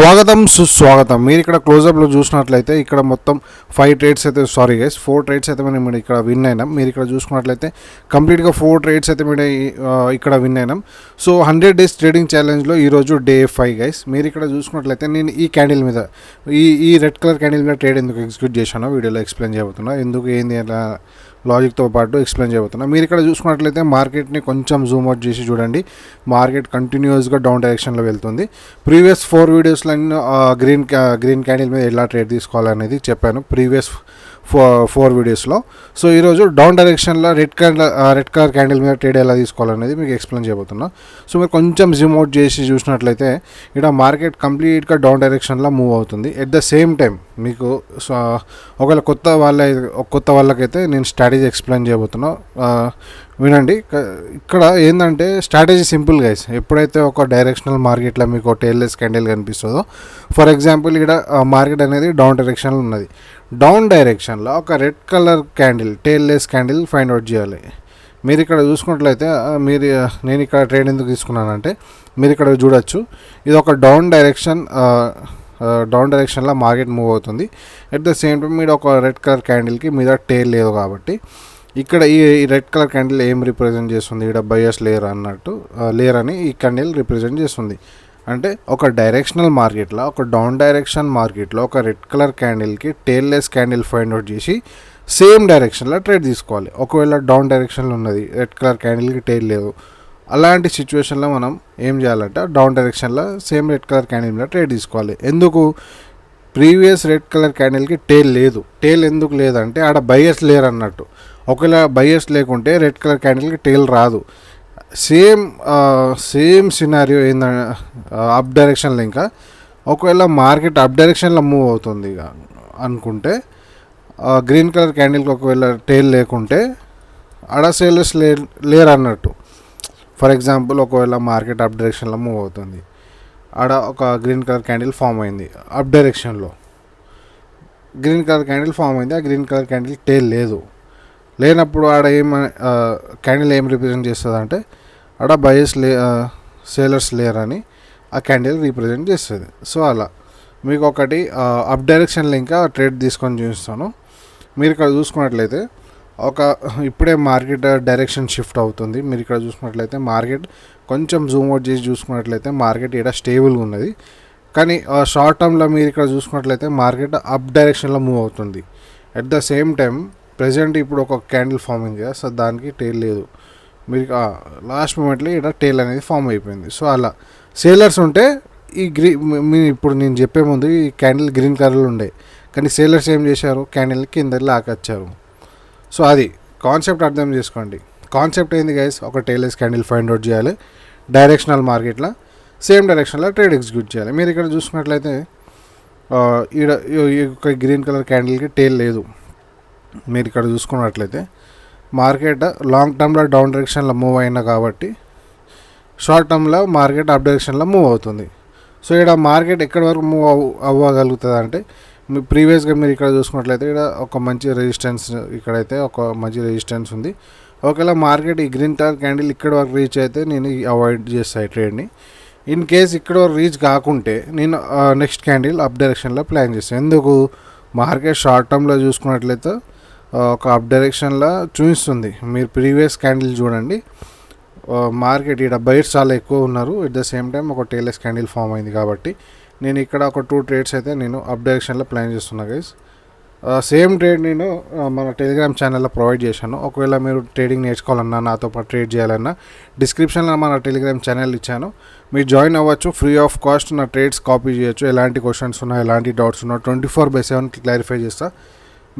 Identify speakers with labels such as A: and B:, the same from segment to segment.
A: స్వాగతం సుస్వాగతం. మీరు ఇక్కడ క్లోజప్లో చూసినట్లయితే ఇక్కడ మొత్తం 5 ట్రేడ్స్ అయితే 4 ట్రేడ్స్ అయితే మేము ఇక్కడ విన్ అయినాం. మీరు ఇక్కడ చూసుకున్నట్లయితే కంప్లీట్గా 4 ట్రేడ్స్ అయితే మేము ఇక్కడ విన్ అయినాం. సో 100 days ట్రేడింగ్ ఛాలెంజ్లో ఈరోజు డే 5 గైస్. మీరు ఇక్కడ చూసుకున్నట్లయితే నేను ఈ క్యాండిల్ మీద ఈ రెడ్ కలర్ క్యాండిల్ మీద ట్రేడ్ ఎందుకు ఎగ్జిక్యూట్ చేశానో వీడియోలో ఎక్స్ప్లెయిన్ చేయబోతున్నా. ఎందుకు ఏంది అలా లాజిక్తో పాటు ఎక్స్ప్లెయిన్ చేయబోతున్నా. మీరు ఇక్కడ చూసుకున్నట్లయితే మార్కెట్ని కొంచెం జూమ్ అవుట్ చేసి చూడండి. మార్కెట్ కంటిన్యూస్గా డౌన్ డైరెక్షన్లో వెళ్తుంది. ప్రీవియస్ 4 వీడియోస్లో గ్రీన్ క్యాండిల్ మీద ఎలా ట్రేడ్ తీసుకోవాలనేది చెప్పాను ప్రీవియస్ 4 వీడియోస్లో. సో ఈరోజు డౌన్ డైరెక్షన్లో రెడ్ కలర్ క్యాండిల్ మీద ట్రేడ్ ఎలా తీసుకోవాలనేది మీకు ఎక్స్ప్లెయిన్ చేయబోతున్నా. సో మీరు కొంచెం జూమ్ అవుట్ చేసి చూసినట్లయితే ఇక్కడ మార్కెట్ కంప్లీట్గా డౌన్ డైరెక్షన్లో మూవ్ అవుతుంది. ఎట్ ద సేమ్ టైం మీకు ఒకవేళ కొత్త వాళ్ళకైతే నేను స్ట్రాటజీ ఎక్స్ప్లెయిన్ చేయబోతున్నా, వినండి. ఇక్కడ ఏంటంటే స్ట్రాటజీ సింపుల్ గైస్. ఎప్పుడైతే ఒక డైరెక్షనల్ మార్కెట్లో మీకు టెయిల్లెస్ క్యాండిల్ కనిపిస్తుందో, ఫర్ ఎగ్జాంపుల్ ఇక్కడ మార్కెట్ అనేది డౌన్ డైరెక్షన్లో ఉన్నది. డౌన్ డైరెక్షన్లో ఒక red colour candle tailless candle find out చేయాలి. మీరు ఇక్కడ చూసుకున్నట్లయితే నేను ఇక్కడ ట్రేడ్ ఎందుకు తీసుకున్నానంటే మీరు ఇక్కడ చూడొచ్చు, ఇది ఒక డౌన్ డైరెక్షన్లో మార్కెట్ మూవ్ అవుతుంది. అట్ ద సేమ్ టైం మీరు ఒక రెడ్ కలర్ క్యాండిల్కి మీద టేల్ లేదు కాబట్టి ఇక్కడ ఈ రెడ్ కలర్ క్యాండిల్ ఏం రిప్రజెంట్ చేస్తుంది, ఇక్కడ బయస్ లేయర్ అని ఈ క్యాండిల్ రిప్రజెంట్ చేస్తుంది. అంటే ఒక డైరెక్షనల్ మార్కెట్లో ఒక డౌన్ డైరెక్షన్ మార్కెట్లో ఒక రెడ్ కలర్ క్యాండిల్కి టేల్లెస్ క్యాండిల్ ఫైండ్ అవుట్ చేసి సేమ్ డైరెక్షన్లో ట్రేడ్ తీసుకోవాలి. ఒకవేళ డౌన్ డైరెక్షన్లో ఉన్నది, రెడ్ కలర్ క్యాండిల్కి టేల్ లేదు, అలాంటి సిచ్యువేషన్లో మనం ఏం చేయాలంటే డౌన్ డైరెక్షన్లో సేమ్ రెడ్ కలర్ క్యాండిల్ మీద ట్రేడ్ తీసుకోవాలి. ఎందుకు? ప్రీవియస్ రెడ్ కలర్ క్యాండిల్కి టేల్ లేదు. టేల్ ఎందుకు లేదంటే ఆడ బయస్ లేరు అన్నట్టు. ఒకవేళ బయస్ లేకుంటే రెడ్ కలర్ క్యాండిల్కి టేల్ రాదు. సేమ్ సినారియో ఏంటంటే అప్ డైరెక్షన్లో ఇంకా ఒకవేళ మార్కెట్ అప్ డైరెక్షన్లో మూవ్ అవుతుంది అనుకుంటే గ్రీన్ కలర్ క్యాండిల్కి ఒకవేళ టేల్ లేకుంటే ఆడ సేలర్స్ లేరు అన్నట్టు. ఫర్ ఎగ్జాంపుల్ ఒకవేళ మార్కెట్ అప్ డైరెక్షన్లో మూవ్ అవుతుంది, ఆడ ఒక గ్రీన్ కలర్ క్యాండిల్ ఫామ్ అయింది అప్ డైరెక్షన్లో. గ్రీన్ కలర్ క్యాండిల్ ఫామ్ అయింది, ఆ గ్రీన్ కలర్ క్యాండిల్ టేల్ లేనప్పుడు ఆడ క్యాండిల్ ఏం రిప్రజెంట్ చేస్తుంది అంటే ఆడ సేలర్స్ లేర్ అని ఆ క్యాండిల్ రిప్రజెంట్ చేస్తుంది. సో అలా మీకు ఒకటి అప్ డైరెక్షన్లో ఇంకా ట్రేడ్ తీసుకొని చూపిస్తాను. మీరు ఇక్కడ చూసుకున్నట్లయితే ఇప్పుడే మార్కెట్ డైరెక్షన్ షిఫ్ట్ అవుతుంది. మీరు ఇక్కడ చూసుకున్నట్లయితే మార్కెట్ కొంచెం జూమ్ అవుట్ చేసి చూసుకున్నట్లయితే మార్కెట్ ఇక్కడ స్టేబుల్గా ఉన్నది. కానీ షార్ట్ టర్మ్లో మీరు ఇక్కడ చూసుకున్నట్లయితే మార్కెట్ అప్ డైరెక్షన్లో మూవ్ అవుతుంది. At the same time present ఇప్పుడు ఒక క్యాండిల్ ఫామ్ అయింది కదా, సో దానికి టేల్ లేదు. మీరు లాస్ట్ మూమెంట్లో ఇక్కడ టేల్ అనేది ఫామ్ అయిపోయింది. సో అలా సేలర్స్ ఉంటే ఇప్పుడు నేను చెప్పే ముందు ఈ క్యాండిల్ గ్రీన్ కలర్లో ఉండే, కానీ సేలర్స్ ఏం చేశారు, క్యాండిల్ కింద లాకొచ్చారు. సో అది కాన్సెప్ట్ అర్థం చేసుకోండి. కాన్సెప్ట్ ఏంది గైస్, ఒక టేల్లెస్ క్యాండిల్ ఫైండ్ అవుట్ చేయాలి, డైరెక్షనల్ మార్కెట్లో సేమ్ డైరెక్షన్లో ట్రేడ్ ఎగ్జిక్యూట్ చేయాలి. మీరు ఇక్కడ చూసుకున్నట్లయితే ఈ గ్రీన్ కలర్ క్యాండిల్కి టేల్ లేదు. మీరు ఇక్కడ చూసుకున్నట్లయితే మార్కెట్ లాంగ్ టర్మ్లో డౌన్ డైరెక్షన్లో మూవ్ అయినా కాబట్టి షార్ట్ టర్మ్లో మార్కెట్ అప్ డైరెక్షన్లో మూవ్ అవుతుంది. సో ఇక్కడ మార్కెట్ ఎక్కడి వరకు మూవ్ అవ్వగలుగుతుంది అంటే ప్రీవియస్గా మీరు ఇక్కడ చూసుకున్నట్లయితే ఇక్కడ ఒక మంచి రెసిస్టెన్స్ ఉంది. ఒకవేళ మార్కెట్ ఈ గ్రీన్ కలర్ క్యాండిల్ ఇక్కడ వరకు రీచ్ అయితే నేను అవాయిడ్ చేస్తాను ట్రేడ్ని. ఇన్ కేస్ ఇక్కడ వరకు రీచ్ కాకుంటే నేను నెక్స్ట్ క్యాండిల్ అప్ డైరెక్షన్లో ప్లాన్ చేస్తాను. ఎందుకు? మార్కెట్ షార్ట్ టర్మ్లో చూసుకున్నట్లయితే ఒక అప్ డైరెక్షన్లో చూపిస్తుంది. మీరు ప్రీవియస్ క్యాండిల్ చూడండి, మార్కెట్ ఇక్కడ బయర్స్ చాలా ఎక్కువ ఉన్నారు. ఎట్ ద సేమ్ టైం ఒక టేల్లెస్ క్యాండిల్ ఫామ్ అయింది కాబట్టి నేను ఇక్కడ ఒక 2 ట్రేడ్స్ అయితే నేను అప్ డైరెక్షన్లో ప్లాన్ చేస్తున్నా గైస్. సేమ్ ట్రేడ్ నేను మన టెలిగ్రామ్ ఛానల్లో ప్రొవైడ్ చేశాను. ఒకవేళ మీరు ట్రేడింగ్ నేర్చుకోవాలన్నా, నాతో పాటు ట్రేడ్ చేయాలన్నా డిస్క్రిప్షన్లో మన టెలిగ్రామ్ ఛానల్ ఇచ్చాను, మీరు జాయిన్ అవ్వచ్చు. ఫ్రీ ఆఫ్ కాస్ట్ నా ట్రేడ్స్ కాపీ చేయొచ్చు. ఎలాంటి క్వశ్చన్స్ ఉన్నా, ఎలాంటి డౌట్స్ ఉన్నా 24/7 క్లారిఫై చేస్తా.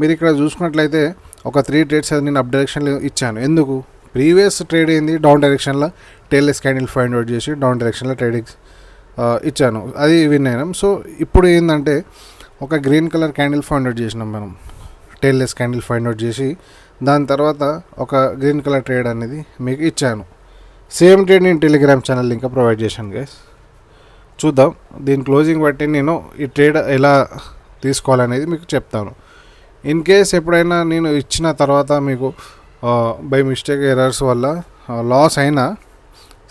A: మీరు ఇక్కడ చూసుకున్నట్లయితే ఒక 3 ట్రేడ్స్ అయితే నేను అప్ డైరెక్షన్లో ఇచ్చాను. ఎందుకు? ప్రీవియస్ ట్రేడ్ ఏంది, డౌన్ డైరెక్షన్లో టేల్లెస్ క్యాండిల్ ఫైండ్ అవుట్ చేసి డౌన్ డైరెక్షన్లో ట్రేడింగ్ ఇచ్చాను, అది విన్ అయినాం. సో ఇప్పుడు ఏంటంటే ఒక green colour candle find out చేసినాం మనం, టేల్లెస్ క్యాండిల్ ఫైండ్ అవుట్ చేసి దాని తర్వాత ఒక గ్రీన్ కలర్ ట్రేడ్ అనేది మీకు ఇచ్చాను. సేమ్ ట్రేడ్ నేను టెలిగ్రామ్ ఛానల్ ఇంకా ప్రొవైడ్ చేశాను గైస్. చూద్దాం దీని క్లోజింగ్ బట్టి నేను ఈ ట్రేడ్ ఎలా తీసుకోవాలనేది మీకు చెప్తాను. ఇన్ కేస్ ఎప్పుడైనా నేను ఇచ్చిన తర్వాత మీకు బై మిస్టేక్ ఎర్రర్స్ వల్ల లాస్ అయినా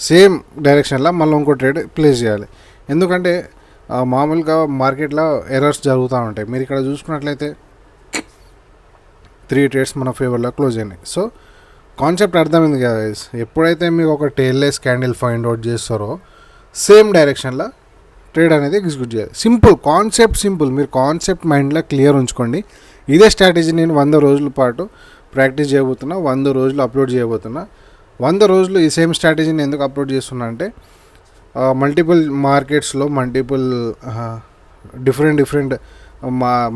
A: సేమ్ డైరెక్షన్లో మళ్ళీ ఇంకో ట్రేడ్ ప్లేస్ చేయాలి. ఎందుకంటే మామూలుగా మార్కెట్లో ఎర్రర్స్ జరుగుతూ ఉంటాయి. మీరు ఇక్కడ చూసుకున్నట్లయితే 3 ట్రేడ్స్ మన ఫేవర్లో క్లోజ్ అయినాయి. సో కాన్సెప్ట్ అర్థమైంది కదా గైస్. ఎప్పుడైతే మీకు ఒక టెయిల్లెస్ క్యాండిల్ ఫైండ్ అవుట్ చేస్తారో సేమ్ డైరెక్షన్లో ట్రేడ్ అనేది ఎగ్జిక్యూట్ చేయాలి. Simple concept, simple. మీరు కాన్సెప్ట్ మైండ్లో క్లియర్ ఉంచుకోండి. ఇదే స్ట్రాటజీ నేను 100 రోజుల పాటు ప్రాక్టీస్ చేయబోతున్నా, 100 రోజులు అప్లోడ్ చేయబోతున్నా. 100 రోజులు ఈ సేమ్ స్ట్రాటజీని ఎందుకు అప్లోడ్ చేస్తున్నా అంటే మల్టిపుల్ మార్కెట్స్లో డిఫరెంట్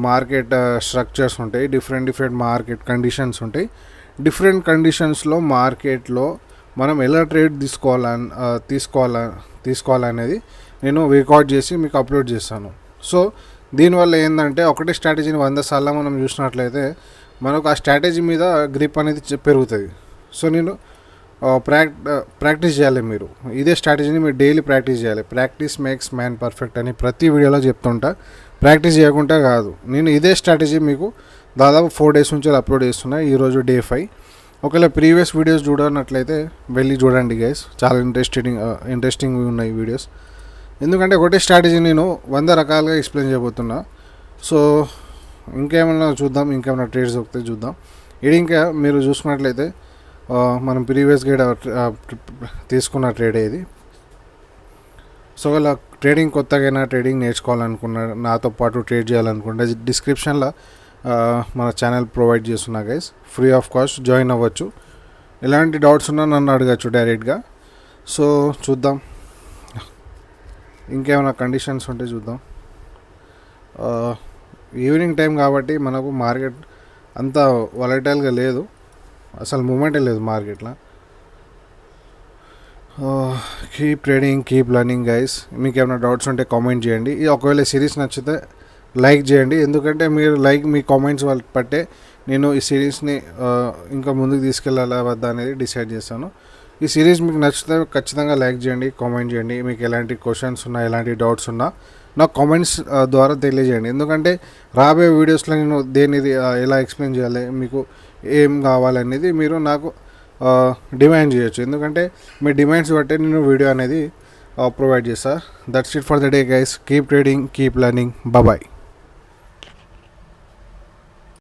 A: మార్కెట్ స్ట్రక్చర్స్ ఉంటాయి, డిఫరెంట్ మార్కెట్ కండిషన్స్ ఉంటాయి. డిఫరెంట్ కండిషన్స్లో మార్కెట్లో మనం ఎలా ట్రేడ్ తీసుకోవాలనేది నేను రికార్డ్ చేసి మీకు అప్లోడ్ చేస్తాను. సో దీనివల్ల ఏంటంటే ఒకటే స్ట్రాటజీని 100 సార్లు మనం చూసినట్లయితే మనకు ఆ స్ట్రాటజీ మీద గ్రిప్ అనేది పెరుగుతుంది. సో నేను ప్రాక్టీస్ చేయాలి. మీరు ఇదే స్ట్రాటజీని మీరు డైలీ ప్రాక్టీస్ చేయాలి. ప్రాక్టీస్ మేక్స్ మ్యాన్ పర్ఫెక్ట్ అని ప్రతి వీడియోలో చెప్తుంటా. ప్రాక్టీస్ చేయకుండా కాదు. నేను ఇదే స్ట్రాటజీ మీకు దాదాపు 4 డేస్ నుంచి అప్లోడ్ చేస్తున్నా. ఈరోజు డే 5. ఒకవేళ ప్రీవియస్ వీడియోస్ చూడనట్లయితే వెళ్ళి చూడండి గైస్. చాలా ఇంట్రెస్టింగ్ ఉన్నాయి వీడియోస్. ఎందుకంటే ఒకటే స్ట్రాటజీ నేను 100 రకాలుగా ఎక్స్ప్లెయిన్ చేయబోతున్నా. సో ఇంకేమైనా చూద్దాం, ఇంకేమైనా ట్రేడ్స్ దొరికితే చూద్దాం. ఇది ఇంకా మీరు చూసుకున్నట్లయితే మనం ప్రీవియస్గా తీసుకున్న ట్రేడే ఇది. సో ఇలా ట్రేడింగ్ కొత్తగా ట్రేడింగ్ నేర్చుకోవాలనుకున్నా, నాతో పాటు ట్రేడ్ చేయాలనుకుంటే డిస్క్రిప్షన్లో మన ఛానల్ ప్రొవైడ్ చేస్తున్నా guys. Free of cost join అవ్వచ్చు. ఎలాంటి డౌట్స్ ఉన్నా నన్ను అడగచ్చు డైరెక్ట్గా. సో చూద్దాం, ఇంకేమైనా కండిషన్స్ ఉంటే చూద్దాం. ఈవినింగ్ టైం కాబట్టి మనకు మార్కెట్ అంత వాలటైల్గా లేదు, అసలు మూమెంటే లేదు మార్కెట్లో. Keep trading, keep learning guys. మీకు ఏమైనా డౌట్స్ ఉంటే కామెంట్ చేయండి. ఒకవేళ సిరీస్ నచ్చితే లైక్ చేయండి. ఎందుకంటే మీరు మీ కామెంట్స్ వాళ్ళ పట్టే నేను ఈ సిరీస్ని ఇంకా ముందుకు తీసుకెళ్ళాలా వద్దా అనేది డిసైడ్ చేస్తాను. ఈ సిరీస్ మీకు నచ్చితే ఖచ్చితంగా లైక్ చేయండి, కామెంట్ చేయండి. మీకు ఎలాంటి క్వశ్చన్స్ ఉన్నా, ఎలాంటి డౌట్స్ ఉన్నా నాకు కామెంట్స్ ద్వారా తెలియజేయండి. ఎందుకంటే రాబోయే వీడియోస్లో నేను దేనిది ఎలా ఎక్స్ప్లెయిన్ చేయాలి, మీకు ఏం కావాలనేది మీరు నాకు డిమాండ్ చేయొచ్చు. ఎందుకంటే మీ డిమాండ్స్ బట్టే నేను వీడియో అనేది ప్రొవైడ్ చేస్తాను. That's it for the day guys. Keep trading, keep learning. Bye.